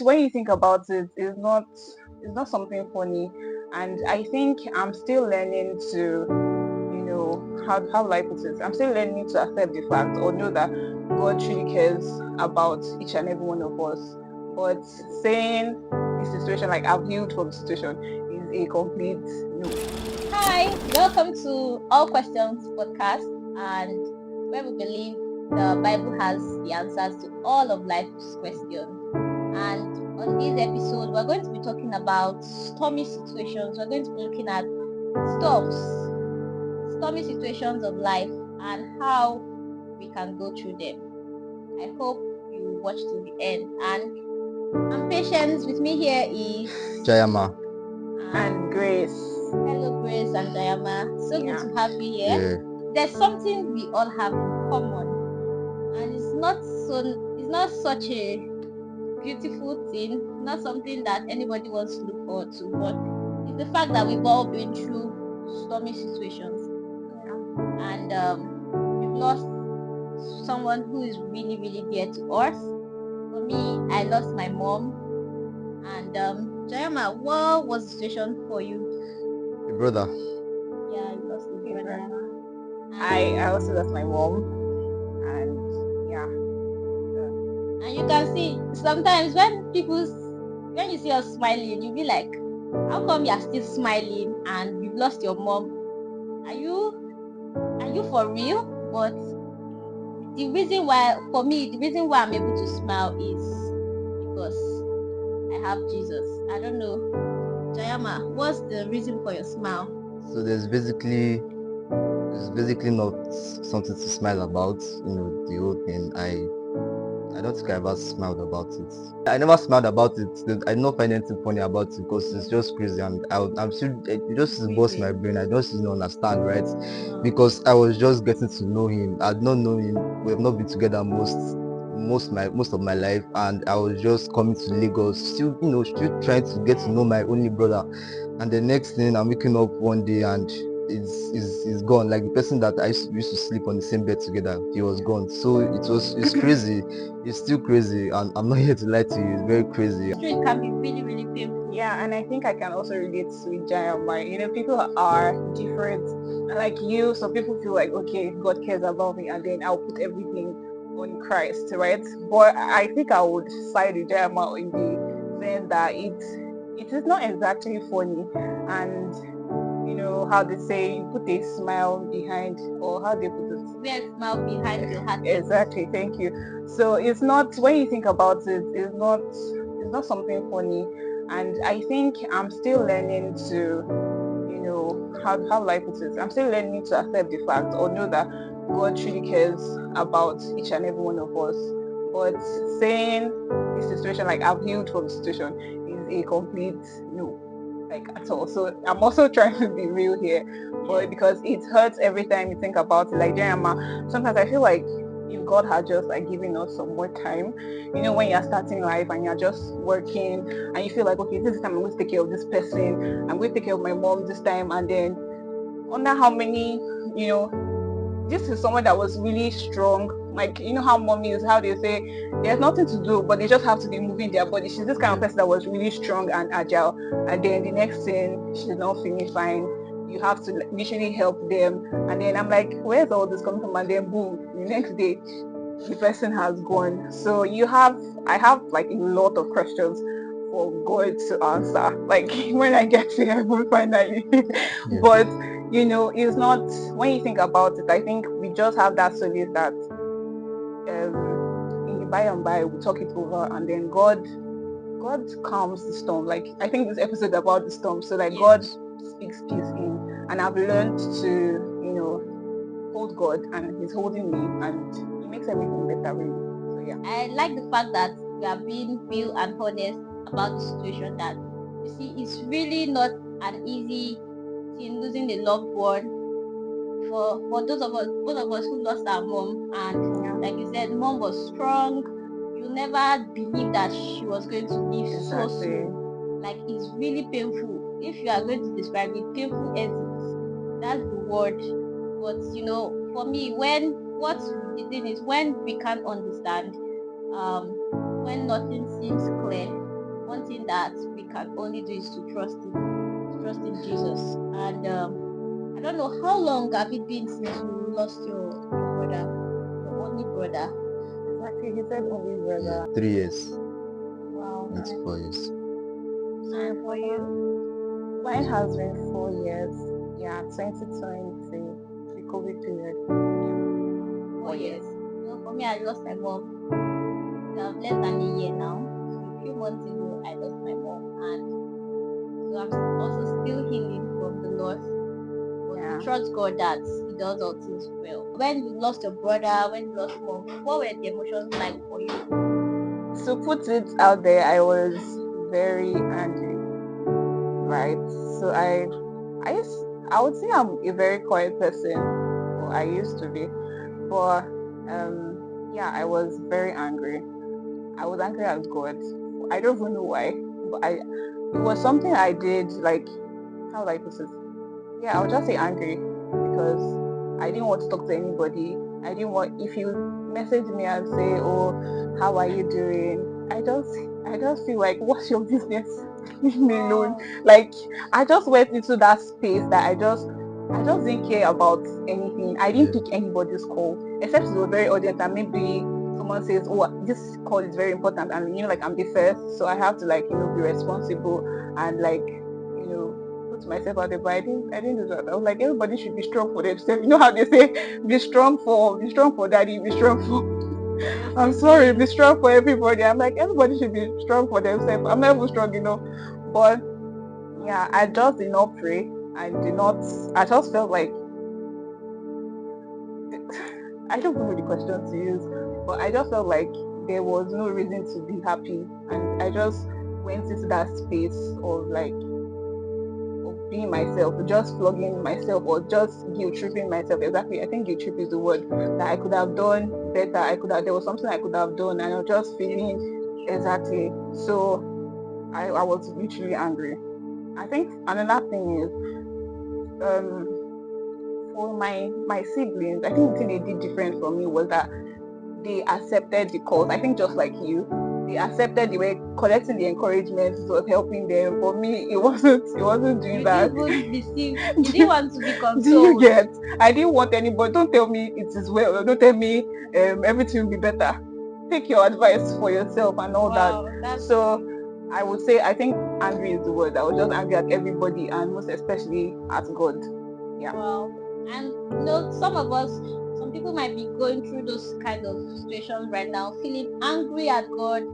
when you think about it, it's not something funny. And I think I'm still learning to, how will I put it? I'm still learning to accept the fact or know that God truly cares about each and every one of us. But saying this situation, like I've healed from the situation, is a complete no. Hi, welcome to All Questions podcast, and where we believe the Bible has the answers to all of life's questions. And on this episode, we're going to be talking about stormy situations. We're going to be looking at storms, stormy situations of life, and how we can go through them. I hope you watch till the end. And I'm Patience. With me here is Jayama. And Grace. Hello, Grace and Diama. So good Yeah. to have you here. Yeah. There's something we all have in common, and it's not such a beautiful thing, not something that anybody wants to look forward to, but it's the fact that we've all been through stormy situations, and we've lost someone who is really really dear to us. For me, I lost my mom. And Jayama, what was the situation for you? Your brother. Yeah, you lost your brother. I also lost my mom, and yeah. And you can see sometimes when when you see us smiling, you be like, how come you're still smiling and you've lost your mom? Are you for real? But the reason why I'm able to smile is because I have Jesus. I don't know. Jayama, what's the reason for your smile? So there's basically not something to smile about, the whole thing. I don't think I ever smiled about it. I never smiled about it. I don't find anything funny about it because it's just crazy, and I'm still it just burst my brain. I just didn't understand, right? Because I was just getting to know him. I'd not known him. We have not been together most of my life, and I was just coming to Lagos, still trying to get to know my only brother. And the next thing, I'm waking up one day and is gone. Like the person that I used to sleep on the same bed together, he was gone. So it's crazy. It's still crazy, and I'm not here to lie to you. It's very crazy. It can be really, really painful. Yeah, and I think I can also relate to Giant. Like, people are different. Like you, some people feel like, okay, God cares about me, and then I'll put everything on Christ, right? But I think I would side with Giant in the sense that it is not exactly funny, and how they say you put a smile behind, or how they put it. There's smile behind your heart. Exactly, thank you. So it's not, when you think about it, it's not something funny. And I think I'm still learning to, how will I put it? I'm still learning to accept the fact or know that God truly cares about each and every one of us. But saying this situation, like I've healed from the situation, is a complete no, like at all. So I'm also trying to be real here, but because it hurts every time you think about it. Like Jeremiah, sometimes I feel like if God had just like given us some more time, when you're starting life and you're just working and you feel like, okay, this time I'm going to take care of this person, I'm going to take care of my mom this time, and then under how many, this is someone that was really strong. Like, how mommy is, how they say there's nothing to do, but they just have to be moving their body. She's this kind of person that was really strong and agile. And then the next thing, she's not feeling fine. You have to literally help them. And then I'm like, where's all this coming from? And then boom, the next day, the person has gone. So I have like a lot of questions for God to answer. Like when I get to heaven finally. Yeah. But it's not, when you think about it, I think we just have that solace that in the by and by we talk it over, and then God calms the storm. Like I think this episode about the storm. So like God speaks peace in, and I've learned to, hold God, and He's holding me, and He makes everything better really. So yeah. I like the fact that we are being real and honest about the situation, that you see it's really not an easy thing losing a loved one. For those of us, both of us who lost our mom, and like you said, mom was strong. You never believe that she was going to live so Exactly. soon. Like it's really painful. If you are going to describe it, painful exit. That's the word. But for me, the thing is when we can't understand, when nothing seems clear, one thing that we can only do is to trust in Jesus. And I don't know, how long have it been since you lost your brother, your only brother? Exactly, he said only Yeah, brother. 3 years. Wow. It's 4 years. And for you? Mine has been 4 years. Yeah, 2020, the COVID period. 4 years. For me, I lost my mom less than a year now. A few months ago, I lost my mom, and so I'm also still healing from the loss. But Yeah. we trust God that He does all things well. When you lost your brother, when you lost mom, what were the emotions like for you? To put it out there, I was very angry, right? So I would say I'm a very quiet person, or I used to be, but yeah, I was very angry. I was angry at God. I don't even know why, but it was something I did, like, how do I put it? Yeah, I would just say angry because I didn't want to talk to anybody. I didn't want, if you message me and say, "Oh, how are you doing?" I just feel like, what's your business? Leave me alone. Like, I just went into that space that I just didn't care about anything. I didn't Yeah. pick anybody's call except it was very urgent and maybe someone says, "Oh, this call is very important," and like I'm the first, so I have to, like, be responsible and, like, put myself out there. But I didn't do that. I was like, everybody should be strong for themselves. You know how they say, be strong for daddy, be strong for I'm sorry, be strong for everybody. I'm like, everybody should be strong for themselves. I'm not even strong, But yeah, I just did not pray. I just felt like, I don't even know the question to use, but I just felt like there was no reason to be happy. And I just went into that space of, like, of being myself, just flogging myself or just guilt tripping myself. Exactly. I think guilt trip is the word, that I could have done better. There was something I could have done, and I was just feeling exactly. So I was literally angry. I think another thing is, for my siblings, I think the thing they did different from me was that they accepted the cause. I think just like you, they accepted, they were collecting the encouragement, was helping them. For me, it wasn't doing You that. didn't even receive, you do, didn't want to be do you consoled. get? I didn't want anybody. Don't tell me it is well. Don't tell me everything will be better. Take your advice for yourself and all that. Wow, that's So I would say, I think angry is the word. I was just angry at everybody, and most especially at God. Yeah. wow. And some people might be going through those kind of situations right now, feeling angry at God.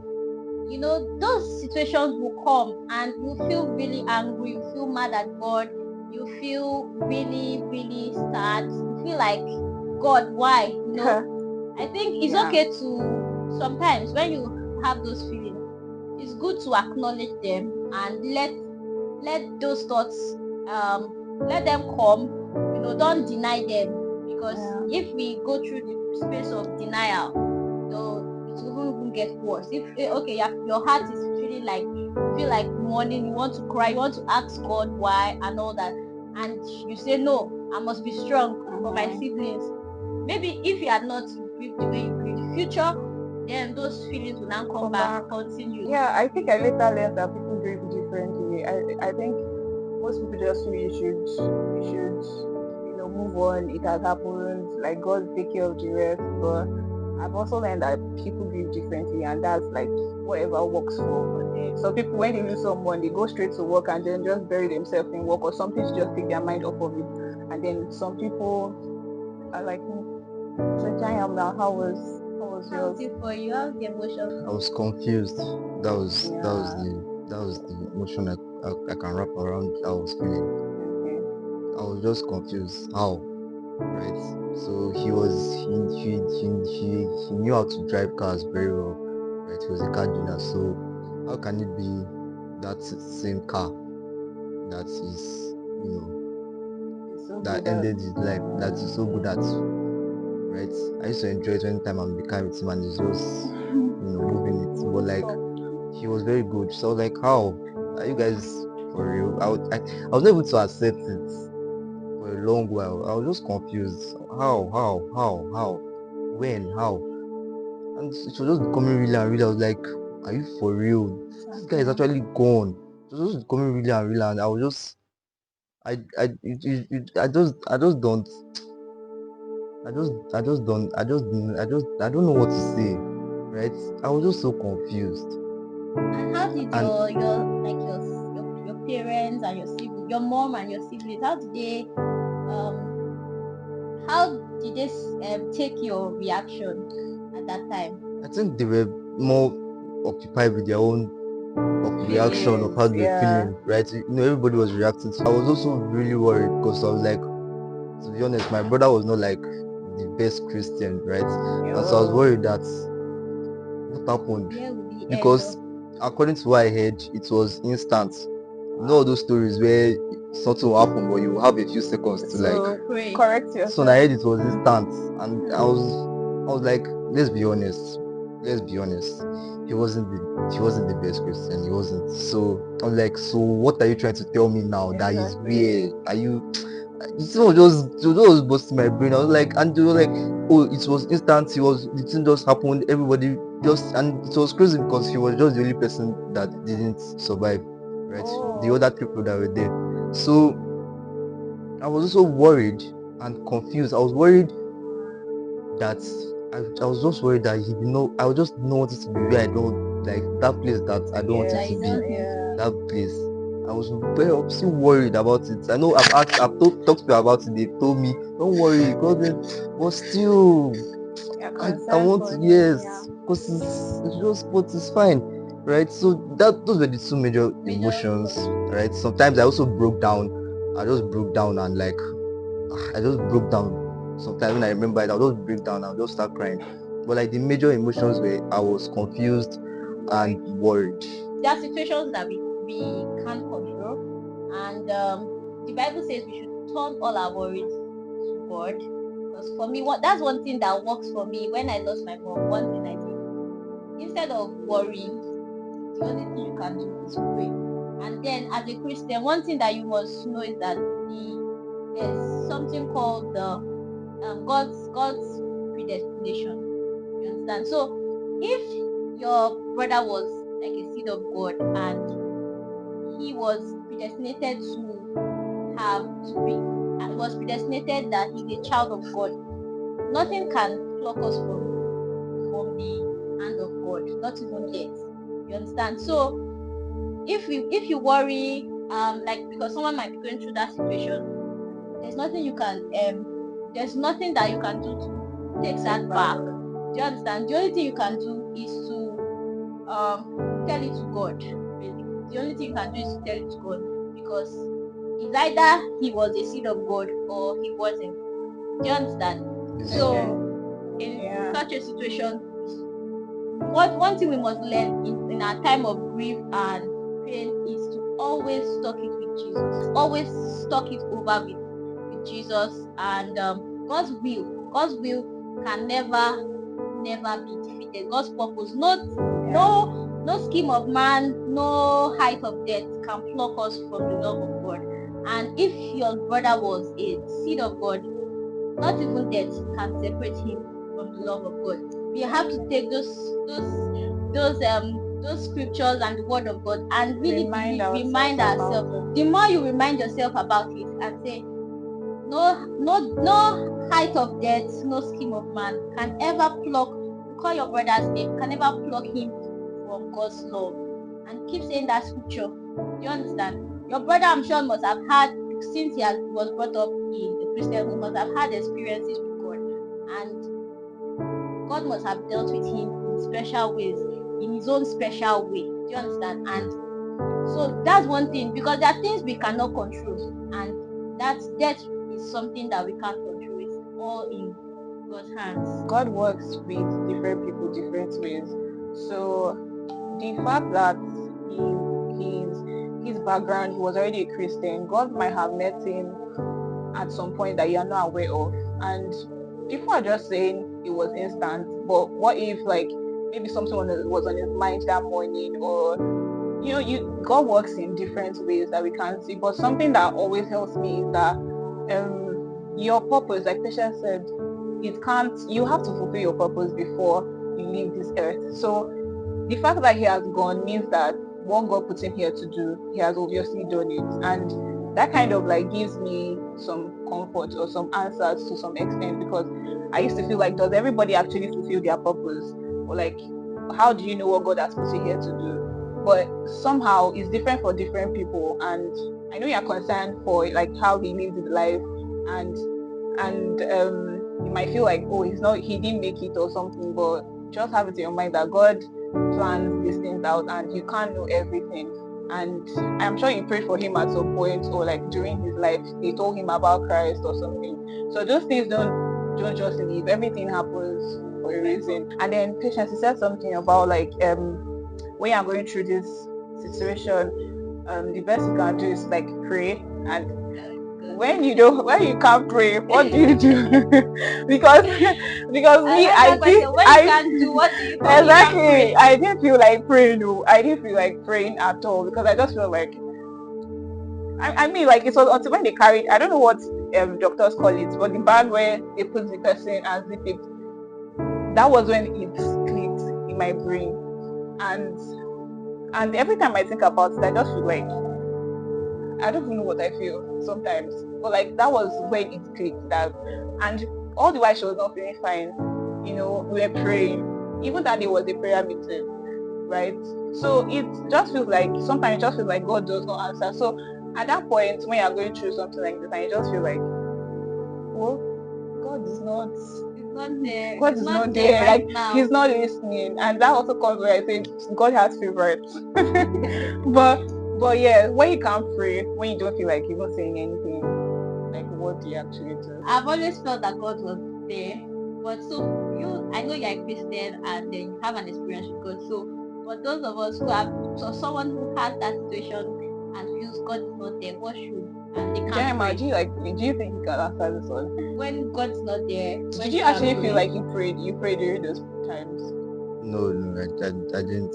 Those situations will come and you feel really angry, you feel mad at God, you feel really, really sad, you feel like, God, why? I think it's Yeah. okay to, sometimes when you have those feelings, it's good to acknowledge them and let those thoughts, let them come. Don't deny them, because Yeah. if we go through the space of denial, it will even get worse. If okay, your heart is feeling like, you feel like mourning, you want to cry, you want to ask God why and all that, and you say, no, I must be strong for my siblings. Maybe if you had not grieved the way you grieve the future, then those feelings will now come back, continue. Yeah, I think I later learned that people grieve differently. I think most people just feel you should move on. It has happened. Like, God take care of the rest. But I've also learned that people grieve differently, and that's like whatever works for them. So people, when they lose someone, they go straight to work and then just bury themselves in work or something to just take their mind off of it. And then some people are like me. So Jayam, now how was How's yours? it for you? How's the emotion? I was confused. Yeah. That was the emotion I can wrap around. I was feeling. Okay. I was just confused. How? Right. So he knew how to drive cars very well. Right. He was a car dealer. So how can it be that same car that is, you know, It's so that good at ended his life, that is so good at, right? I used to enjoy it anytime I'm in the car with him and he's just, moving it. But like, he was very good. So like, how are you guys for real? I was not able to accept it for a long while. I was just confused. How, when, how? And it was just becoming really and really. I was like, are you for real? This guy is actually gone. It was just becoming really and real, and I was just, I just don't, I don't know what to say, right? I was just so confused. And how did And your parents and your siblings, your mom and your siblings, how did they take your reaction at that time? I think they were more occupied with their own reaction of how they were Yeah. feeling, right? Everybody was reacting. I was also really worried because I was like, to be honest, my brother was not like the best Christian, right? And so I was worried that what happened, Where would he end up? because according to what I heard, it was instant. All those stories where something will happen, but you have a few seconds to like. So Pray. correct So when I yourself. heard it was instant, and I was like, let's be honest, let's be honest. He wasn't the best Christian. He wasn't. So I'm like, so what are you trying to tell me now that he's Exactly. weird? Are you? It was just busting my brain. I was like, and they were like, oh, it was instant. The thing just happened. Everybody just, and it was crazy because he was just the only person that didn't survive, right? The Oh. other people that were there. So I was also worried and confused. I was worried that I was just worried that he did not. I just didn't want it to be where I don't like that place that I don't want it That to you Yes. be. don't want Yeah. That place. I was I'm still worried about it. I know talked to people about it. They told me, don't worry, God, but still, You're I concerned want for him. yes, Yeah. because it's just but it's fine, right? So those were the two major major emotions, concern. right? Sometimes I also broke down. I just broke down and like I just broke down. Sometimes when I remember it, I'll just break down. I'll just start crying. But like the major emotions were I was confused and Right. worried. There are situations that we can't control, and the Bible says we should turn all our worries to God. Because for me, that's one thing that works for me. When I lost my mom, one thing I did, instead of worrying, the only thing you can do is pray. And then as a Christian, one thing that you must know is that there's something called the God's predestination. You understand? So if your brother was like a seed of God and he was predestinated to have to be was predestinated that he's a child of God, nothing can pluck us from the hand of God, not even death. You understand? So if you worry, like because someone might be going through that situation, there's nothing you can there's nothing that you can do to take that back. Do you understand? The only thing you can do is to tell it to God. Really, the only thing you can do is to tell it to God, because it's either he was a seed of God or he wasn't. Do you understand? So Okay. in Yeah. such a situation, what one thing we must learn in our time of grief and pain is to always talk it with Jesus. Always talk it over with Jesus, and God's will can never be defeated. God's purpose, no scheme of man, no height of death can pluck us from the love of God. And if your brother was a seed of God, not even death can separate him from the love of God. We have to take those scriptures and the word of God and really remind ourselves. about The more you remind yourself about it and say, no height of death, no scheme of man can ever pluck, call your brother's name, can ever pluck him from God's love. And keep saying that scripture. Do you understand? Your brother, I'm sure, must have had, since was brought up in the Christian home, must have had experiences with God. And God must have dealt with him in special ways, in his own special way. Do you understand? And so that's one thing, because there are things we cannot control, and that is something that we can't control. It's all in God's hands. God works with different people different ways. So the fact that his background, he was already a Christian, God might have met him at some point that you are not aware of. And people are just saying it was instant, but what if like maybe something was on his mind that morning, or God works in different ways that we can't see. But something that always helps me is that your purpose, like Patience said, you have to fulfill your purpose before you leave this earth. So the fact that he has gone means that what God put him here to do, he has obviously done it. And that kind of like gives me some comfort or some answers to some extent, because I used to feel like, does everybody actually fulfill their purpose? Or like, how do you know what God has put you here to do? But somehow it's different for different people. And I know you're concerned for like how he lives his life, and you might feel like, oh, he didn't make it or something, but just have it in your mind that God plans these things out and you can't know everything. And I'm sure you prayed for him at some point, or like during his life they told him about Christ or something. So those things don't just leave. Everything happens for a reason. And then Patience, you said something about like when you're going through this situation, the best you can do is like pray. And when you can't pray, what do you do? because me, I I love that did question. When you I can't do, what do you do? You can't exactly, pray. I didn't feel like praying. No, I didn't feel like praying at all, because I just feel like I mean, like, it was until when they carried, I don't know what doctors call it, but the bag where they put the person and zip it, that was when it clicked in my brain. And every time I think about it, I just feel like I don't even know what I feel sometimes. But like, that was when it clicked. That, and all the while she was not feeling fine, we were praying. Even that day was a prayer meeting, right? So it just feels like sometimes it just feels like God does not answer. So at that point when you're going through something like this and you just feel like, well, God is not It's not there. God It's is not not there there. right Like, now. he's not listening. And that also comes where I say God has favorites. but yeah, when you can't pray, when you don't feel like even saying anything, like, what do you actually do? I've always felt that God was there. But so I know you're a Christian and then you have an experience with God. So for those of us who have, so someone who has that situation and feels God is not there, what should, and they can't Jeremiah, pray. do you think you can answer this one? When God's not there, Did you actually feel like you prayed during those times? No, I didn't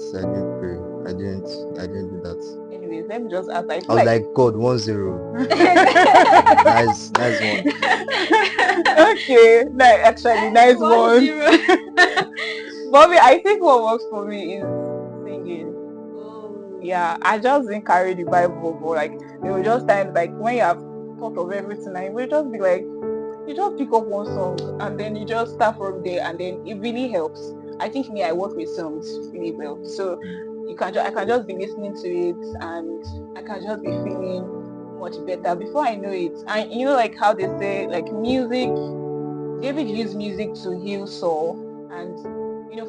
pray. I didn't do that. Anyways, let me just ask. I I feel was like like, God, 1-0. Nice one. okay, actually nice one. 1-0. Bobby, I think what works for me is singing. Oh. Yeah, I just didn't carry the Bible, but like there were just times like when you have thought of everything, and you will just be like, you just pick up one song and then you just start from there, and then it really helps. I think me, I work with songs really well, so I can just be listening to it and I can just be feeling much better before I know it. And like how they say, like, music, David used music to heal Saul. And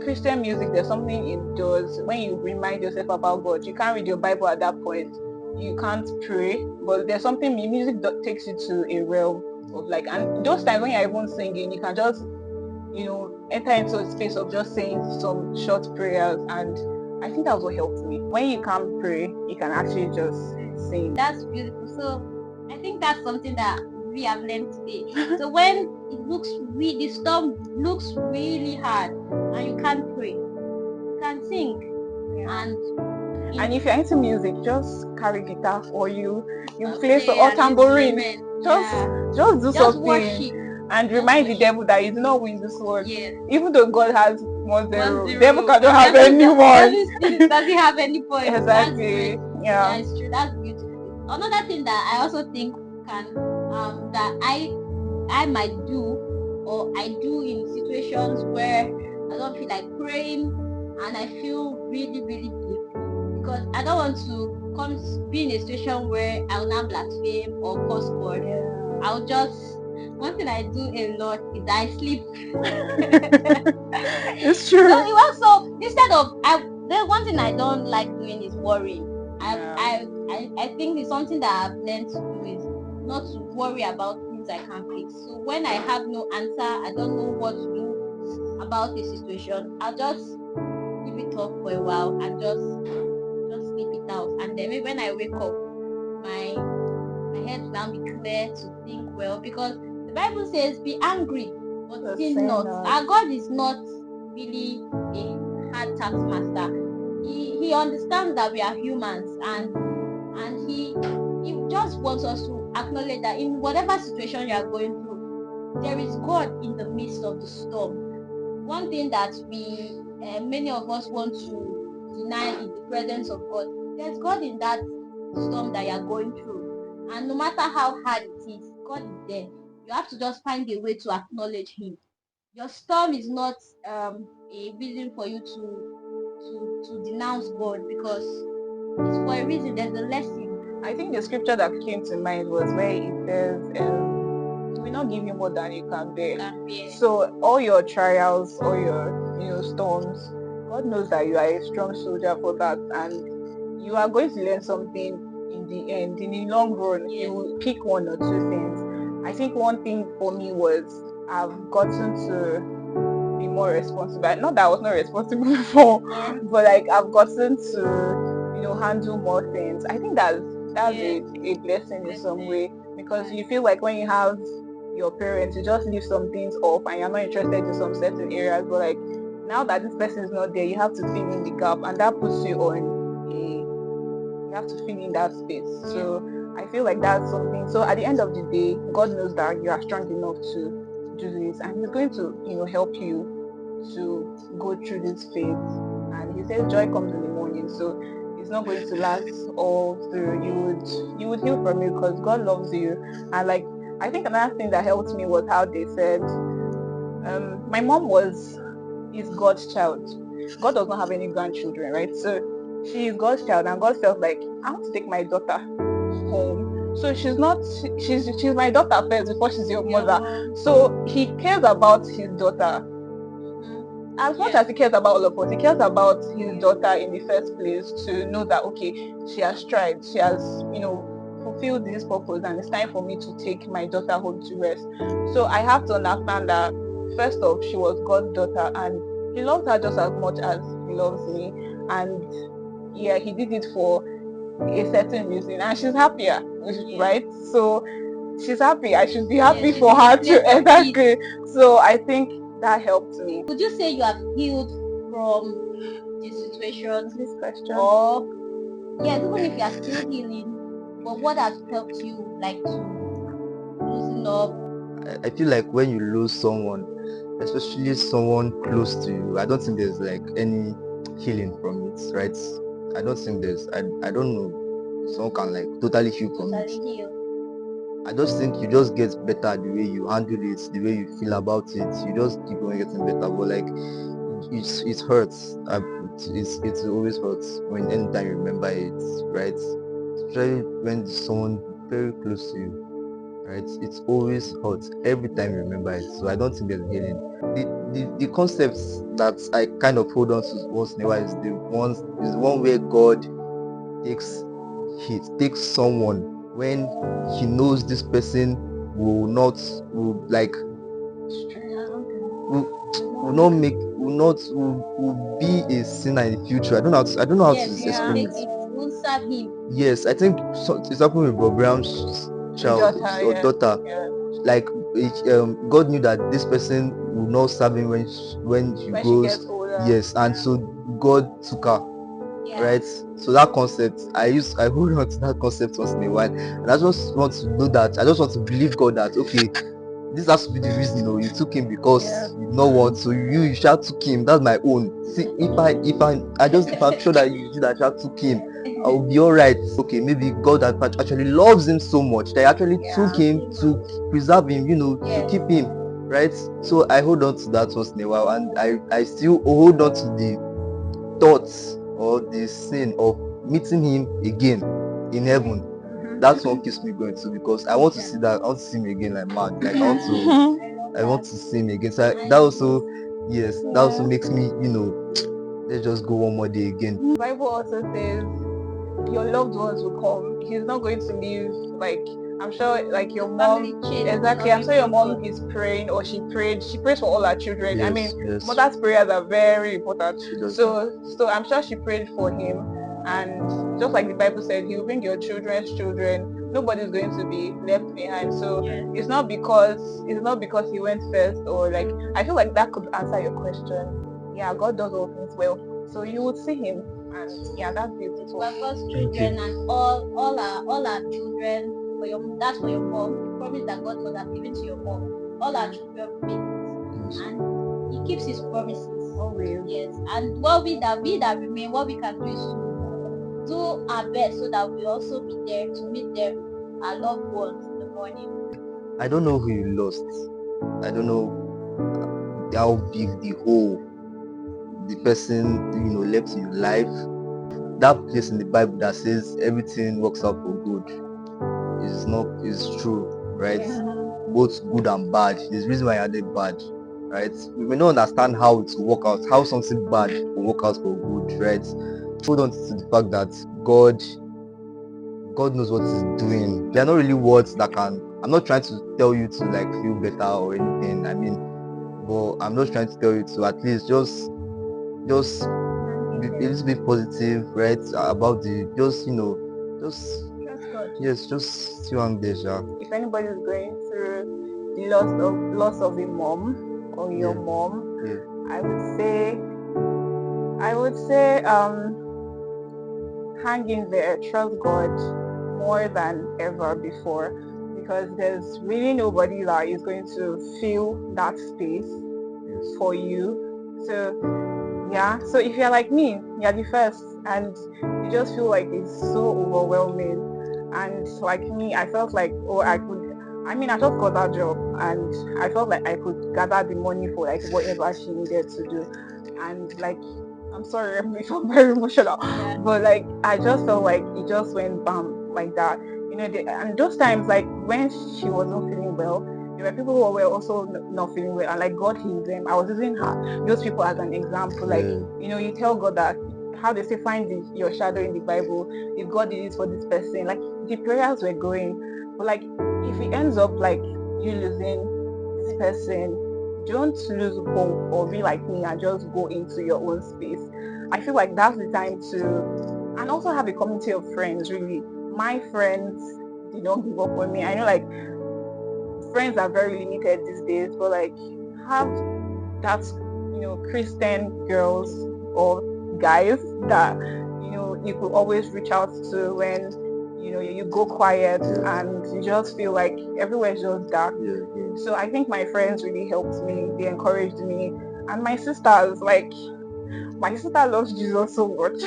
Christian music, there's something it does when you remind yourself about God. You can't read your Bible at that point, you can't pray, but there's something music that takes you to a realm of like, and those times when you're even singing, you can just enter into a space of just saying some short prayers. And I think that's what helped me. When you can't pray, you can actually just sing. That's beautiful. So I think that's something that we have learned today. So when the storm looks really hard and you can't pray, you can sing. And if you're into music, just carry guitar, or you play play or an tambourine. instrument. Just do something worship. and remind the devil that he's not win this one. Yes. Even though God has 1-0, 1-0. devil cannot have anyone. Devil still doesn't have any points. Exactly. Yeah. That's true. That's beautiful. Another thing that I also think can that I might do, or I do in situations where I don't feel like praying and I feel really, really deep, because I don't want to be in a situation where I'll not blaspheme or curse God. I'll just, one thing I do a lot is I sleep. It's true. So it was, so instead of, the one thing I don't like doing is worrying. I think it's something that I've learned to do is not to worry about things I can't fix. So when I have no answer, I don't know what to do about a situation, I'll just leave it off for a while and just sleep it out. And then maybe when I wake up, my head will now be clear to think well, because the Bible says, be angry, but sin not. Our God is not really a hard taskmaster. He understands that we are humans, and he just wants us to acknowledge that in whatever situation you are going through, there is God in the midst of the storm. One thing that many of us want to deny in the presence of God, there's God in that storm that you're going through. And no matter how hard it is, God is there. You have to just find a way to acknowledge him. Your storm is not a reason for you to denounce God, because it's for a reason. There's a lesson. I think the scripture that came to mind was where it says, "He will not give you more than you can bear." So all your trials, all your storms, God knows that you are a strong soldier for that, and you are going to learn something in the end. In the long run, you will pick one or two things. I think one thing for me was I've gotten to be more responsible. Not that I was not responsible before, but like I've gotten to handle more things. I think that's a blessing in some way, because you feel like when you have your parents, you just leave some things off and you're not interested in some certain areas, but like now that this person is not there, you have to fill in the gap, and that puts you on you have to fill in that space. So I feel like that's something. So at the end of the day, God knows that you are strong enough to do this, and he's going to help you to go through this phase. And he says joy comes in the morning, so it's not going to last all through. You would heal from it because God loves you. And like I think another thing that helped me was how they said my mom is God's child. God does not have any grandchildren, right? So she is God's child, and God felt like I want to take my daughter home. So she's my daughter first before she's your mother. So he cares about his daughter as much as he cares about all of us. He cares about his daughter in the first place, to know that okay, she has tried, she has fulfilled this purpose, and it's time for me to take my daughter home to rest. So I have to understand that first off, she was God's daughter, and he loves her just as much as he loves me. And yeah, he did it for a certain reason, and she's happier, right? So she's happy. I should be happy for her too. Exactly. So I think that helped me. Would you say you have healed from this situation? This question. Or yes, even if you are still healing, but what has helped you like to loosen up? I feel like when you lose someone, especially someone close to you, I don't think there's like any healing from it, right? I don't think there's, I don't know, someone can like totally heal from it. I just think you just get better the way you handle it, the way you feel about it. You just keep on getting better. But like it hurts. It always hurts when anytime you remember it, right? Especially when someone very close to you, right? It's always hurts every time you remember it. So I don't think there's healing. The concepts that I kind of hold on to once in a while is the one where God takes someone when he knows this person will not be a sinner in the future. I don't know how to explain it. It won't serve him. Yes, I think it's happened with Bob Brown's child or daughter. Like God knew that this person will not serve him when she grows. Yes, and so God took her. Right, so that concept I hold on to that concept once in a while, and I just want to know that I just want to believe God that okay, this has to be the reason. You took him because you don't want, so you shall took him. That's my own. See, if I'm sure that you that shall took him, I'll be all right. Okay, maybe God actually loves him so much that he actually took him to preserve him, to keep him, right? So I hold on to that once in a while, and I still hold on to the thoughts or the sin of meeting him again in heaven. That's what keeps me going too, because I want to see that. I want to see him again like mad. Like I want to see him again. So that also makes me, let's just go one more day again. The Bible also says your loved ones will come. He's not going to leave. Like I'm sure, like your mom. Exactly. I'm sure your mom is praying, or she prayed. She prays for all her children. Yes, I mean, mother's prayers are very important. So I'm sure she prayed for him, and just like the Bible said, he will bring your children's children. Nobody's going to be left behind. So it's not because he went first, or like I feel like that could answer your question. Yeah, God does all things well. So you would see him, and yeah, that's beautiful. We're God's children, and all our children. That's for your mom. The promise that God has given to your mom. All our children will make it, and He keeps his promises. Always. Yes, and what we that remain, what we can do is to do our best so that we also be there to meet them, our loved ones, in the morning. I don't know who you lost. I don't know how big the hole the person left in your life. That place in the Bible that says everything works out for good is true, right? Both good and bad. There's reason why I added bad, right? We may not understand how it will work out, how something bad will work out for good, right? Hold on to the fact that God knows what He's doing. There are not really words that can. I'm not trying to tell you to like feel better or anything. I mean, but I'm just trying to tell you to at least just be a little bit positive, right? About the just Trust God. yes, just still hang there, sha. If anybody is going through the loss of a mom or your Yeah. mom, Yeah. I would say hang in there, trust God more than ever before, because there's really nobody that is going to fill that space Yes. for you. So yeah, so if you're like me, you're the first and you just feel like it's so overwhelming, and like me, I felt like I just got that job and I felt like I could gather the money for like whatever she needed to do, and like I'm sorry if I'm very emotional, Yeah. but like I just felt like it just went bam like that, and those times like when she wasn't feeling well, there were people who were also not feeling well, and like God healed them. I was using those people as an example. Like, Yeah. you tell God that, how they say, find your shadow in the Bible. If God did it for this person, like the prayers were going, but like if it ends up like you losing this person, don't lose hope or be like me and just go into your own space. I feel like that's the time to, and also have a community of friends. Really, my friends did not give up on me. I know like friends are very limited these days, but like have that Christian girls or guys that you could always reach out to when you go quiet and you just feel like everywhere's just dark. Yeah. So I think my friends really helped me. They encouraged me, and my sisters, like my sister loves Jesus so much.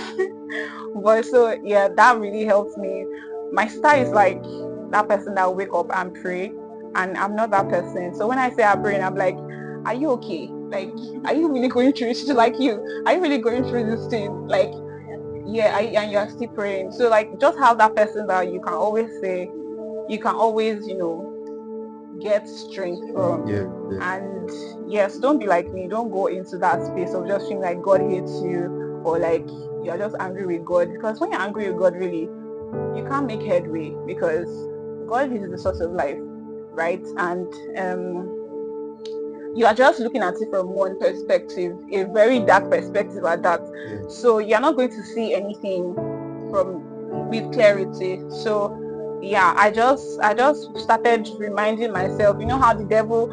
But so yeah, that really helps me. My sister is like that person that wake up and pray, and I'm not that person. So when I say I'm praying, I'm like, are you okay? Like, are you really going through it? She's like, are you really going through this thing? Like, yeah, and you're still praying. So like, just have that person that you can always say, you can always, get strength from. Yeah. And yes, don't be like me. Don't go into that space of just feeling like God hates you, or like you're just angry with God. Because when you're angry with God, really, you can't make headway, because God is the source of life, right? And you are just looking at it from one perspective, a very dark perspective at that. Yeah. So you're not going to see anything from with clarity. So yeah, I just started reminding myself, how the devil,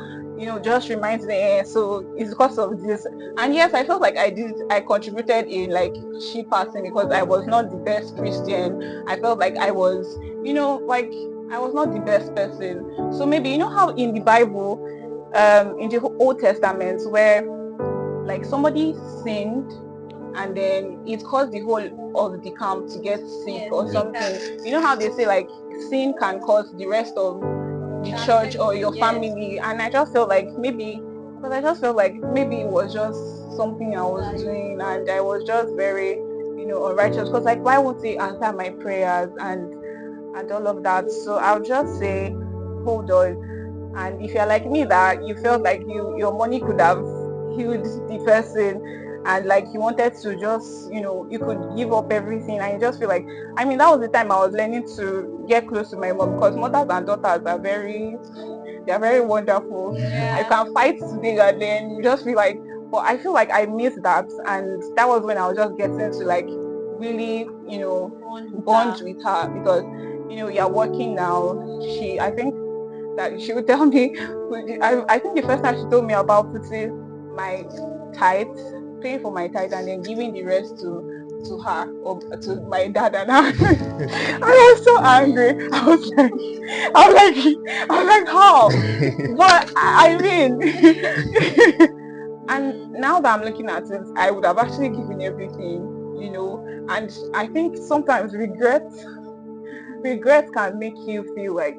just reminds me, so it's because of this. And yes, I felt like I contributed in like she passing, because I was not the best Christian. I felt like I was, like I was not the best person. So maybe how in the Bible, in the Old Testament, where like somebody sinned and then it caused the whole of the camp to get sick or something. You know how they say like sin can cause the rest of the church or your family, and I just felt like maybe it was just something I was doing, and I was just very unrighteous, because like why won't he answer my prayers and all of that. So I'll just say hold on. And if you're like me, that you felt like your money could have healed the person, and like you wanted to just, you could give up everything, and you just feel like, I mean, that was the time I was learning to get close to my mom, because mothers and daughters are they're very wonderful. I can fight today and then you just feel like, but I feel like I missed that, and that was when I was just getting to like really, bond with her, because you're working now. I think that she would tell me, I think the first time she told me about putting my tithe, paying for my tithe and then giving the rest to her, or to my dad and her. I was so angry. I was like, how? But I mean, And now that I'm looking at it, I would have actually given everything, and I think sometimes regret can make you feel like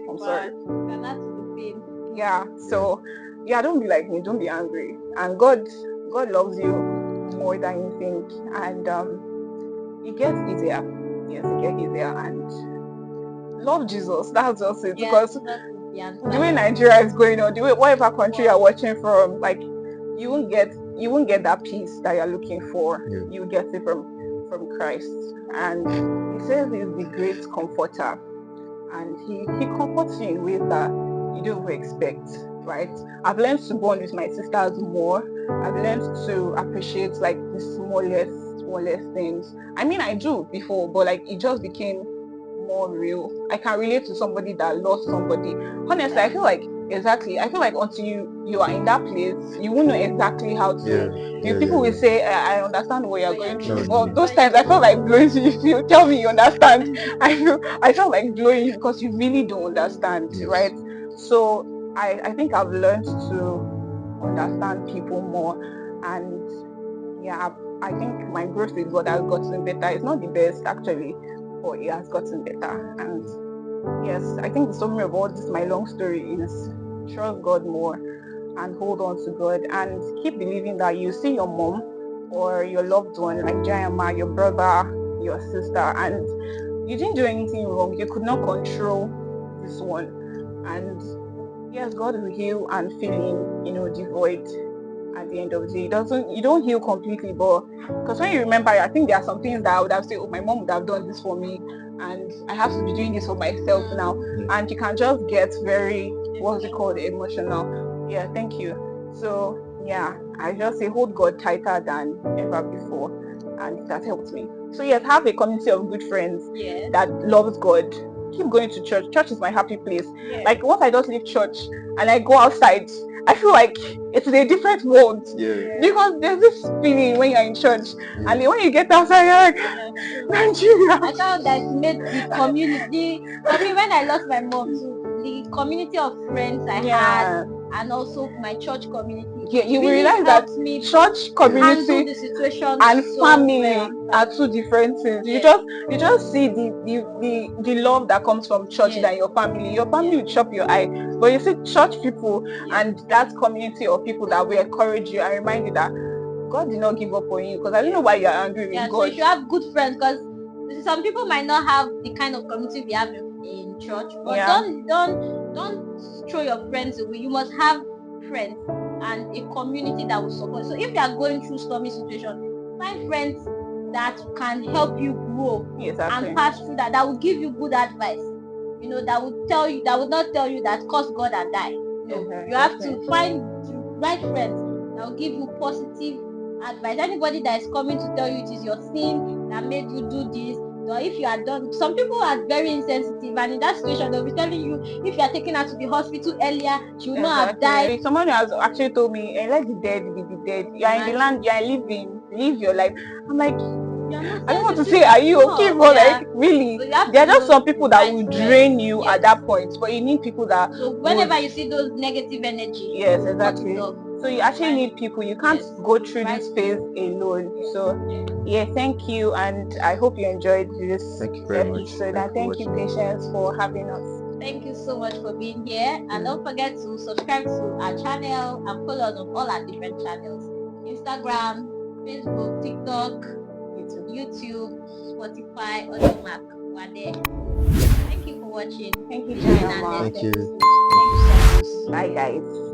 I'm sorry. Can add to the pain. Yeah. So don't be like me, don't be angry. And God loves you more than you think. And it gets easier. Yes, it gets easier. And love Jesus. That's just it. Because the way Nigeria is going on, the way whatever country you're watching from, like you won't get that peace that you're looking for. Yeah. You get it from Christ. And he says he's the great comforter. And he comforts you in ways that you don't even expect, right? I've learned to bond with my sisters more. I've learned to appreciate like the smallest things. I mean, I do before, but like it just became more real. I can relate to somebody that lost somebody. Honestly, I feel like until you are in that place, you won't know exactly how to. People will say, I understand what you're going through. But those times I felt like blowing you. Feel, tell me you understand. I felt like blowing you because you really don't understand, right? So I think I've learned to understand people more, and I think my growth with God has gotten better. It's not the best actually, but it has gotten better. And yes, I think the summary of all this, my long story, is trust God more and hold on to God and keep believing that you see your mom or your loved one like Jayama, your brother, your sister, and you didn't do anything wrong. You could not control this one. And yes, God will heal and fill in, the void at the end of the day. You don't heal completely, but because when you remember, I think there are some things that I would have said, oh, my mom would have done this for me, and I have to be doing this for myself now. And you can just get very, what's it called, emotional. Yeah, thank you. So I just say hold God tighter than ever before, and that helped me. So yes, have a community of good friends that loves God. Keep going to church. Church is my happy place. Like once I just leave church and I go outside, I feel like it's a different world. Because there's this feeling when you're in church, and then when you get outside, you're like, Nigeria. I found that it made the community. For me, when I lost my mom too, the community of friends I had, and also my church community. You will realize that church community the situation and family are two different things. You just see the love that comes from church than your family. Your family will chop your eye, but you see church people and that community of people that will encourage you and remind you that God did not give up on you. Because I don't know why you're angry with God. So you should have good friends, because some people might not have the kind of community we have in church. But don't throw your friends away. You must have friends and a community that will support. So if you are going through stormy situation, find friends that can help you grow and pass through that will give you good advice. That would not tell you that curse God and die. You have to find the right friends that will give you positive advice. Anybody that is coming to tell you it is your sin that made you do this, or if you are done. Some people are very insensitive, and in that situation they'll be telling you if you are taken her to the hospital earlier, she will not have died. Someone has actually told me, let the dead be the dead. You are in the land, you are living, live your life. I'm like, I don't want to say are you okay, but like really, so there are just some people that will drain you at that point, but you need people that whenever you see those negative energy, so you actually need people. You can't go through this phase alone. So thank you, and I hope you enjoyed this episode. And thank you, Patience, for having us. Thank you so much for being here, and don't forget to subscribe to our channel and follow us on all our different channels: Instagram, Facebook, TikTok, YouTube, Spotify, Audiomack. We're there. Thank you for watching. Thank you, Thank you. Bye, guys.